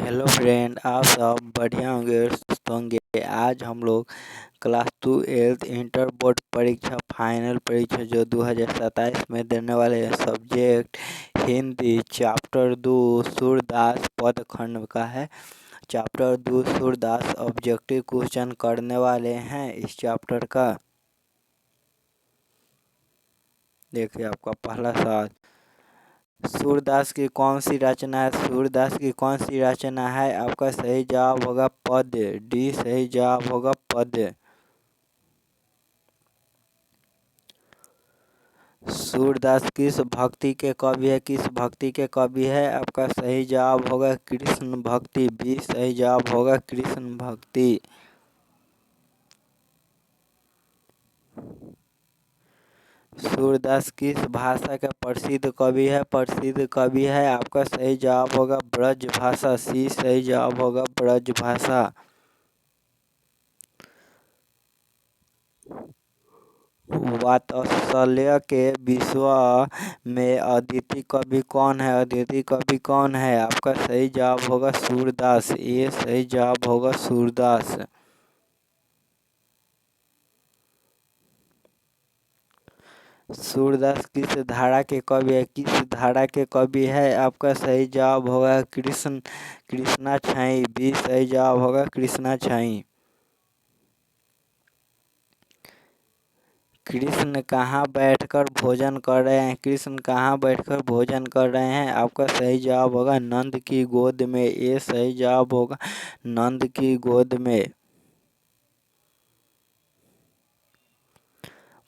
Hello friend, आप सब बढ़िया होंगे सुस्त होंगे। आज हम लोग क्लास 12th इंटर बोर्ड परीक्षा फाइनल परीक्षा जो 2027 में देने वाले हैं, सब्जेक्ट हिंदी चैप्टर 2 सूरदास पद खंड का है। चैप्टर 2 सूरदास ऑब्जेक्टिव क्वेश्चन करने वाले हैं इस चैप्टर का। देखिए आपका पहला सवाल, सूरदास की कौन सी रचना है? सूरदास की कौन सी रचना है? आपका सही जवाब होगा पद्य। डी सही जवाब होगा पद्य। सूरदास किस भक्ति के कवि है? किस भक्ति के कवि है? आपका सही जवाब होगा कृष्ण भक्ति। बी सही जवाब होगा कृष्ण भक्ति। सूरदास किस भाषा का प्रसिद्ध कवि है? प्रसिद्ध कवि है आपका सही जवाब होगा ब्रज भाषा। सी सही जवाब होगा ब्रज भाषा। वात्सल्य के विश्व में अदिति कवि कौन है? अदिति कवि कौन है? आपका सही जवाब होगा सूरदास। ये सही जवाब होगा सूरदास। सूरदास किस धारा के कवि है? किस धारा के कवि है? आपका सही जवाब होगा कृष्णाछाई। बी सही जवाब होगा कृष्णाछाई। कृष्ण कहाँ बैठकर भोजन कर रहे हैं? कृष्ण कहाँ बैठकर भोजन कर रहे हैं? आपका सही जवाब होगा नंद की गोद में। ये सही जवाब होगा नंद की गोद में।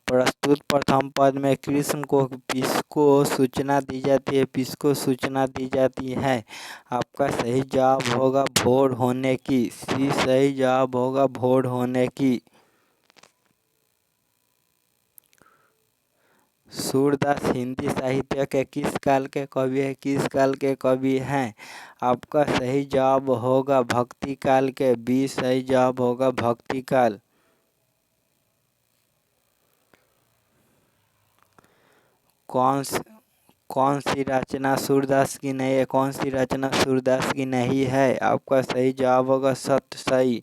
प्रस्तुत प्रथम पद में कृष्ण को किसको सूचना दी जाती है? किसको सूचना दी जाती है? आपका सही जवाब होगा भोर होने की। सी सही जवाब होगा भोर होने की। सूरदास हिंदी साहित्य के किस काल के कवि है? किस काल के कवि हैं? आपका सही जवाब होगा भक्ति काल के। बी सही जवाब होगा भक्ति काल। कौन सी रचना सूरदास की नहीं है? कौन सी रचना सूरदास की नहीं है? आपका सही जवाब होगा सत्यसाई।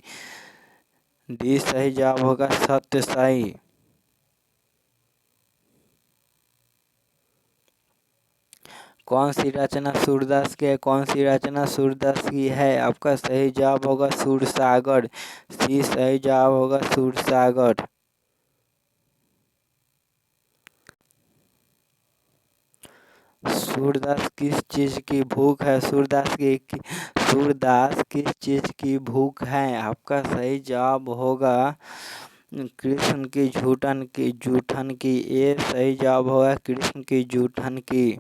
डी सही जवाब होगा सत्यसाई। कौन सी रचना सूरदास की है? कौन सी रचना सूरदास की है? आपका सही जवाब होगा सूरसागर। सी सही जवाब होगा सूरसागर। सूरदास किस चीज की भूख है? सूरदास किस चीज की भूख है? आपका सही जवाब होगा कृष्ण की जूठन की। ये सही जवाब होगा कृष्ण की जूठन की।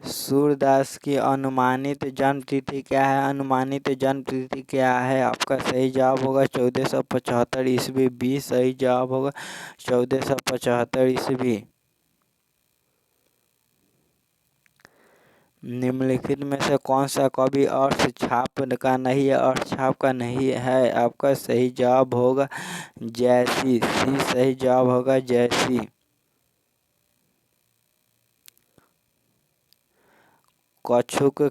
सूरदास की अनुमानित जन्म तिथि क्या है? अनुमानित जन्म तिथि क्या है? आपका सही जवाब होगा 1475 ईस्वी। बी सही जवाब होगा 1475 ईस्वी। निम्नलिखित में से कौन सा कवि अर्थ छाप का नहीं है? अर्थ छाप का नहीं है। आपका सही जवाब होगा जयसी। सी सही जवाब होगा जयसी। कछुक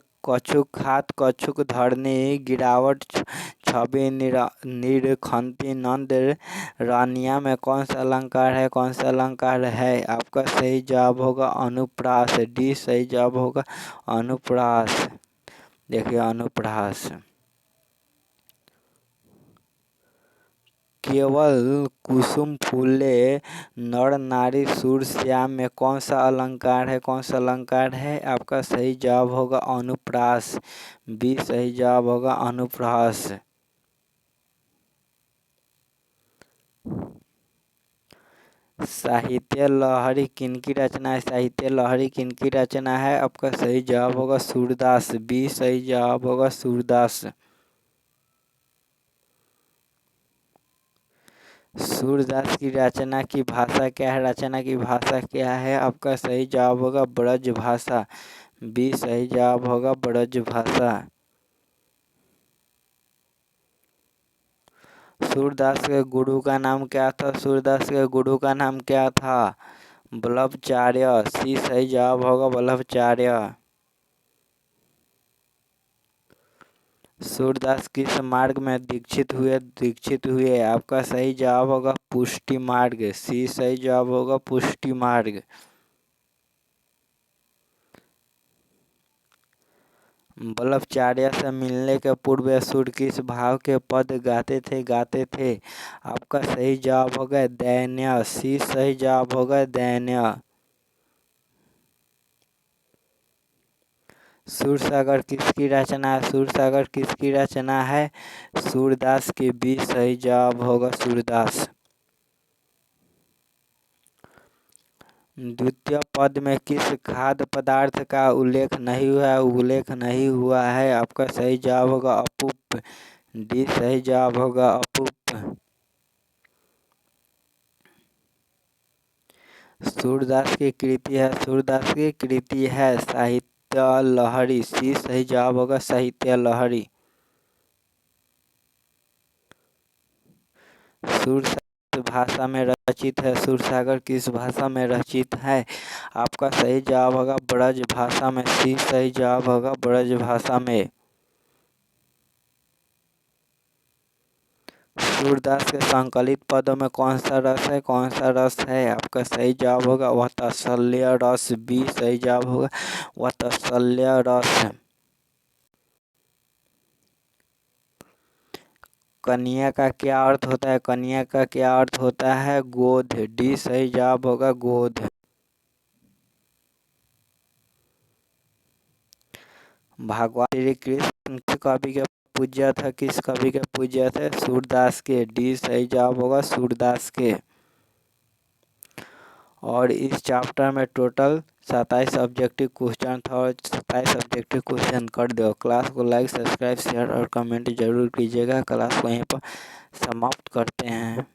खात कछुक धरनी गिरावट छवि निरखंती नंद रानिया में कौन सा अलंकार है? कौन सा अलंकार है? आपका सही जवाब होगा अनुप्रास। डी सही जवाब होगा अनुप्रास। देखिए अनुप्रास। केवल कुसुम फूले नर नारी सूर श्याम में कौन सा अलंकार है? कौन सा अलंकार है? आपका सही जवाब होगा अनुप्रास। बी सही जवाब होगा अनुप्रास। साहित्य लहरी किनकी रचना है? साहित्य लहरी किनकी रचना है? आपका सही जवाब होगा सूरदास। बी सही जवाब होगा सूरदास। सूरदास की रचना की भाषा क्या है? रचना की भाषा क्या है? आपका सही जवाब होगा ब्रज भाषा। बी सही जवाब होगा ब्रज भाषा। सूरदास के गुरु का नाम क्या था? सूरदास के गुरु का नाम क्या था? बल्लभाचार्य, सी सही जवाब होगा बल्लभाचार्य। सूरदास किस मार्ग में दीक्षित हुए? आपका सही जवाब होगा पुष्टि मार्ग, सी सही जवाब होगा पुष्टि मार्ग। बल्लभाचार्य से मिलने के पूर्व सूर्य किस भाव के पद गाते थे? आपका सही जवाब होगा दैन्य, सी सही जवाब होगा दैन्य। सूरसागर किसकी रचना है? सूरसागर किसकी रचना है? सूरदास की, बी सही जवाब होगा सूरदास। द्वितीय पद में किस खाद्य पदार्थ का उल्लेख नहीं हुआ है? आपका सही जवाब होगा अपूप, डी सही जवाब होगा अपूप। सूरदास की कृति है साहित्य लहरी, सी सही जवाब होगा साहित्य लहरी। सूरसागर भाषा में रचित है? सूरसागर किस भाषा में रचित है? आपका सही जवाब होगा ब्रज भाषा में, सी सही जवाब होगा ब्रज भाषा में। सूरदास के संकलित पदों में कौन सा रस है? आपका सही जवाब होगा वह तसल्य रस, बी सही जवाब होगा वह तसल्य रस। कन्या का क्या अर्थ होता है? कन्या का क्या अर्थ होता है? गोद, डी सही जवाब होगा गोद। भगवान श्री कृष्ण किस कवि के पूज्य थे? सूरदास के, डी सही जवाब होगा सूरदास के। और इस चैप्टर में टोटल 27 ऑब्जेक्टिव क्वेश्चन था और 27 ऑब्जेक्टिव क्वेश्चन कर दो। क्लास को लाइक, सब्सक्राइब, शेयर और कमेंट जरूर कीजिएगा। क्लास को यहीं पर समाप्त करते हैं।